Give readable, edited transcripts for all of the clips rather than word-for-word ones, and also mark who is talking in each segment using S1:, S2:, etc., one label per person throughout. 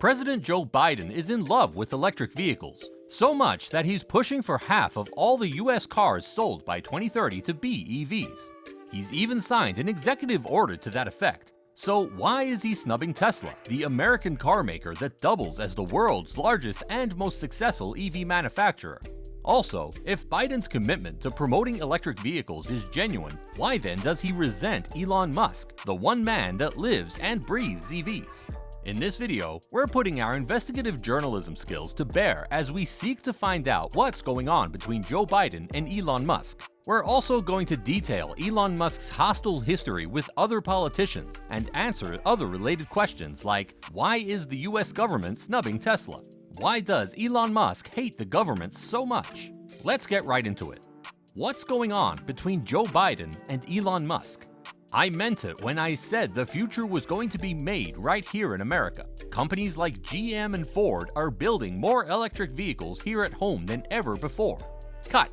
S1: President Joe Biden is in love with electric vehicles, so much that he's pushing for half of all the US cars sold by 2030 to be EVs. He's even signed an executive order to that effect. So why is he snubbing Tesla, the American car maker that doubles as the world's largest and most successful EV manufacturer? Also, if Biden's commitment to promoting electric vehicles is genuine, why then does he resent Elon Musk, the one man that lives and breathes EVs? In this video, we're putting our investigative journalism skills to bear as we seek to find out what's going on between Joe Biden and Elon Musk. We're also going to detail Elon Musk's hostile history with other politicians and answer other related questions like, why is the US government snubbing Tesla? Why does Elon Musk hate the government so much? Let's get right into it. What's going on between Joe Biden and Elon Musk? I meant it when I said the future was going to be made right here in America. Companies like GM and Ford are building more electric vehicles here at home than ever before. Cut.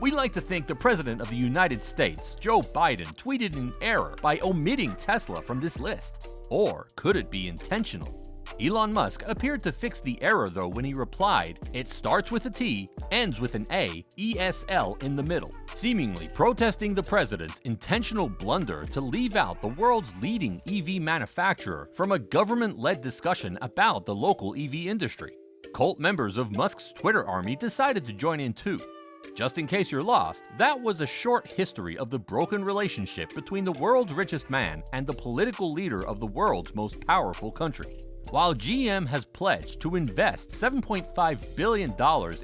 S1: We like to think the President of the United States, Joe Biden, tweeted in error by omitting Tesla from this list. Or could it be intentional? Elon Musk appeared to fix the error though when he replied, "It starts with a T, ends with an A, ESL in the middle," seemingly protesting the president's intentional blunder to leave out the world's leading EV manufacturer from a government-led discussion about the local EV industry. Cult members of Musk's Twitter army decided to join in too. Just in case you're lost, that was a short history of the broken relationship between the world's richest man and the political leader of the world's most powerful country. While GM has pledged to invest $7.5 billion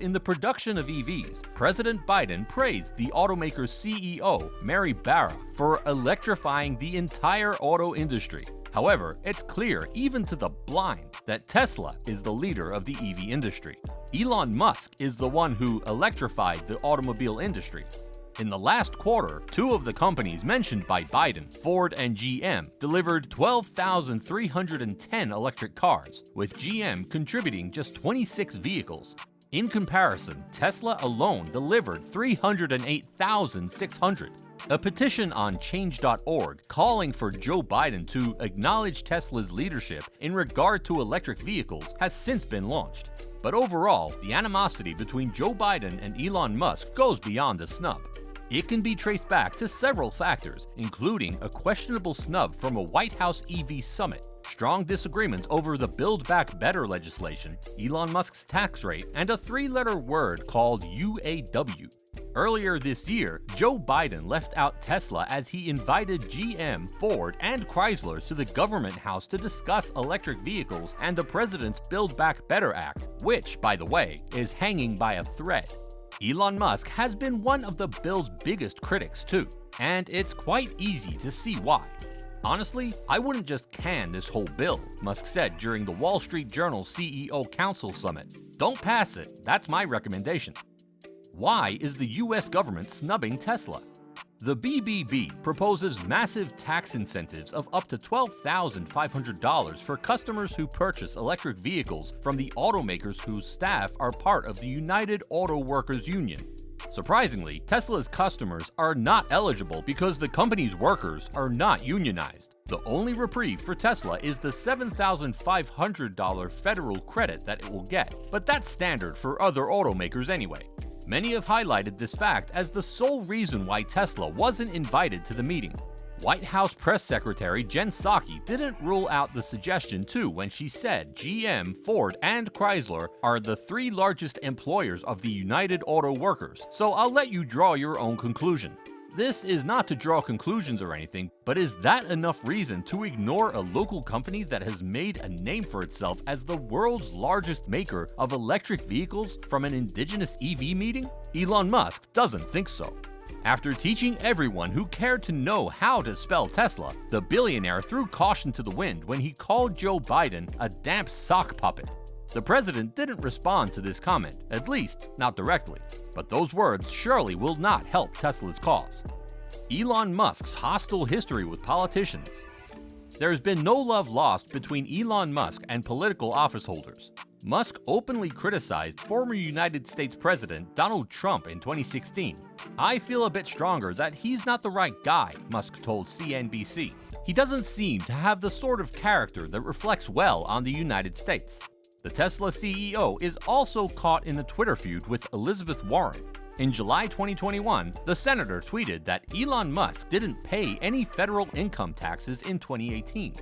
S1: in the production of EVs, President Biden praised the automaker's CEO, Mary Barra, for electrifying the entire auto industry. However, it's clear even to the blind that Tesla is the leader of the EV industry. Elon Musk is the one who electrified the automobile industry. In the last quarter, two of the companies mentioned by Biden, Ford and GM, delivered 12,310 electric cars, with GM contributing just 26 vehicles. In comparison, Tesla alone delivered 308,600. A petition on change.org calling for Joe Biden to acknowledge Tesla's leadership in regard to electric vehicles has since been launched. But overall, the animosity between Joe Biden and Elon Musk goes beyond the snub. It can be traced back to several factors, including a questionable snub from a White House EV summit, strong disagreements over the Build Back Better legislation, Elon Musk's tax rate, and a three-letter word called UAW. Earlier this year, Joe Biden left out Tesla as he invited GM, Ford, and Chrysler to the government house to discuss electric vehicles and the president's Build Back Better Act, which, by the way, is hanging by a thread. Elon Musk has been one of the bill's biggest critics too, and it's quite easy to see why. Honestly, I wouldn't just can this whole bill, Musk said during the Wall Street Journal CEO Council Summit. Don't pass it, that's my recommendation. Why is the US government snubbing Tesla? The BBB proposes massive tax incentives of up to $12,500 for customers who purchase electric vehicles from the automakers whose staff are part of the United Auto Workers Union. Surprisingly, Tesla's customers are not eligible because the company's workers are not unionized. The only reprieve for Tesla is the $7,500 federal credit that it will get, but that's standard for other automakers anyway. Many have highlighted this fact as the sole reason why Tesla wasn't invited to the meeting. White House Press Secretary Jen Psaki didn't rule out the suggestion too when she said GM, Ford, and Chrysler are the three largest employers of the United Auto Workers, so I'll let you draw your own conclusion. This is not to draw conclusions or anything, but is that enough reason to ignore a local company that has made a name for itself as the world's largest maker of electric vehicles from an indigenous EV meeting? Elon Musk doesn't think so. After teaching everyone who cared to know how to spell Tesla, the billionaire threw caution to the wind when he called Joe Biden a damp sock puppet. The president didn't respond to this comment, at least not directly, but those words surely will not help Tesla's cause. Elon Musk's hostile history with politicians. There has been no love lost between Elon Musk and political office holders. Musk openly criticized former United States President Donald Trump in 2016. "I feel a bit stronger that he's not the right guy," Musk told CNBC. he doesn't seem to have the sort of character that reflects well on the United States. The Tesla CEO is also caught in a Twitter feud with Elizabeth Warren. In July 2021, the senator tweeted that Elon Musk didn't pay any federal income taxes in 2018.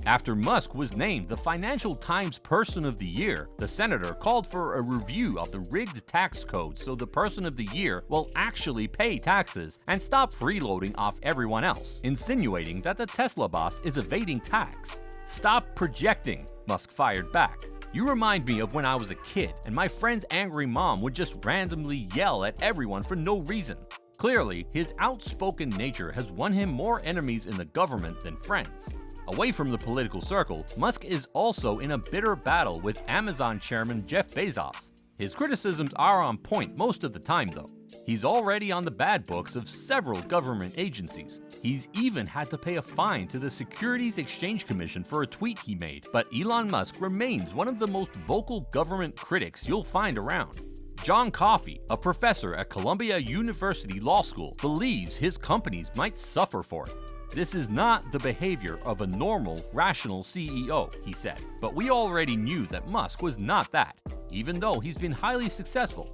S1: After Musk was named the Financial Times Person of the Year, the senator called for a review of the rigged tax code so the Person of the Year will actually pay taxes and stop freeloading off everyone else, insinuating that the Tesla boss is evading tax. "Stop projecting," Musk fired back. "You remind me of when I was a kid and my friend's angry mom would just randomly yell at everyone for no reason." Clearly, his outspoken nature has won him more enemies in the government than friends. Away from the political circle, Musk is also in a bitter battle with Amazon chairman Jeff Bezos. His criticisms are on point most of the time though. He's already on the bad books of several government agencies. He's even had to pay a fine to the Securities Exchange Commission for a tweet he made, but Elon Musk remains one of the most vocal government critics you'll find around. John Coffey, a professor at Columbia University Law School, believes his companies might suffer for it. "This is not the behavior of a normal, rational CEO," he said. But we already knew that Musk was not that, even though he's been highly successful.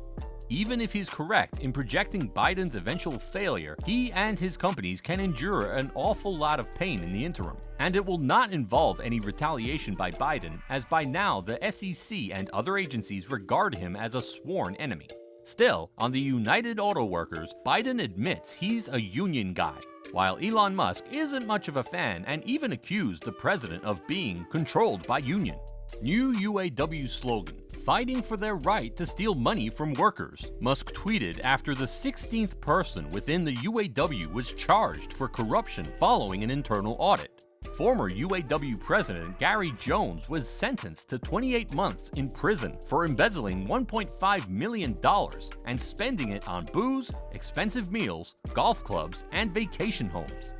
S1: Even if he's correct in projecting Biden's eventual failure, he and his companies can endure an awful lot of pain in the interim. And it will not involve any retaliation by Biden, as by now the SEC and other agencies regard him as a sworn enemy. Still, on the United Auto Workers, Biden admits he's a union guy, while Elon Musk isn't much of a fan and even accused the president of being controlled by union. New UAW slogan, "Fighting for their right to steal money from workers," Musk tweeted after the 16th person within the UAW was charged for corruption following an internal audit. Former UAW president Gary Jones was sentenced to 28 months in prison for embezzling $1.5 million and spending it on booze, expensive meals, golf clubs, and vacation homes.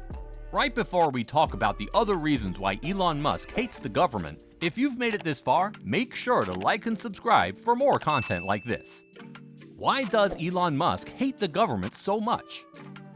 S1: Right before we talk about the other reasons why Elon Musk hates the government, if you've made it this far, make sure to like and subscribe for more content like this. Why does Elon Musk hate the government so much?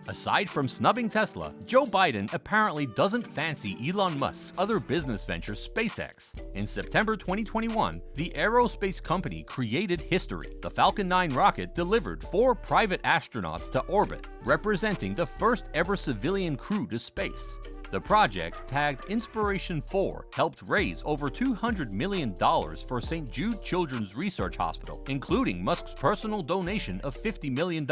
S1: Aside from snubbing Tesla, Joe Biden apparently doesn't fancy Elon Musk's other business venture, SpaceX. In September 2021, the aerospace company created history. The Falcon 9 rocket delivered 4 private astronauts to orbit, representing the first ever civilian crew to space. The project, tagged Inspiration 4, helped raise over $200 million for St. Jude Children's Research Hospital, including Musk's personal donation of $50 million.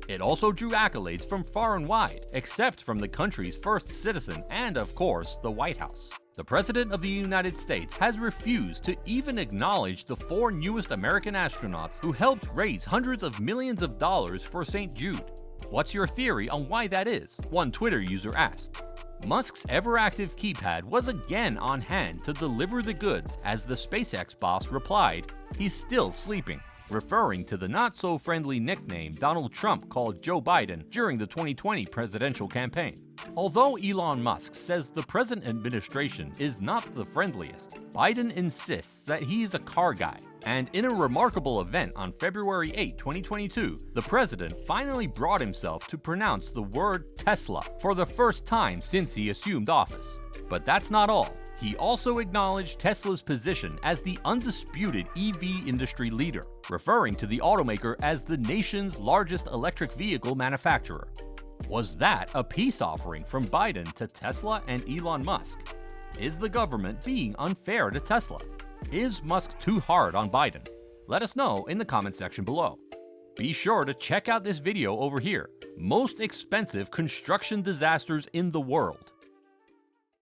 S1: It also drew accolades from far and wide, except from the country's first citizen and, of course, the White House. The President of the United States has refused to even acknowledge the 4 newest American astronauts who helped raise hundreds of millions of dollars for St. Jude. What's your theory on why that is? One Twitter user asked. Musk's ever-active keypad was again on hand to deliver the goods as the SpaceX boss replied, "He's still sleeping," referring to the not-so-friendly nickname Donald Trump called Joe Biden during the 2020 presidential campaign. Although Elon Musk says the present administration is not the friendliest, Biden insists that he is a car guy. And in a remarkable event on February 8, 2022, the president finally brought himself to pronounce the word Tesla for the first time since he assumed office. But that's not all. He also acknowledged Tesla's position as the undisputed EV industry leader, referring to the automaker as the nation's largest electric vehicle manufacturer. Was that a peace offering from Biden to Tesla and Elon Musk? Is the government being unfair to Tesla? Is Musk too hard on Biden? Let us know in the comment section below. Be sure to check out this video over here, Most Expensive Construction Disasters in the World.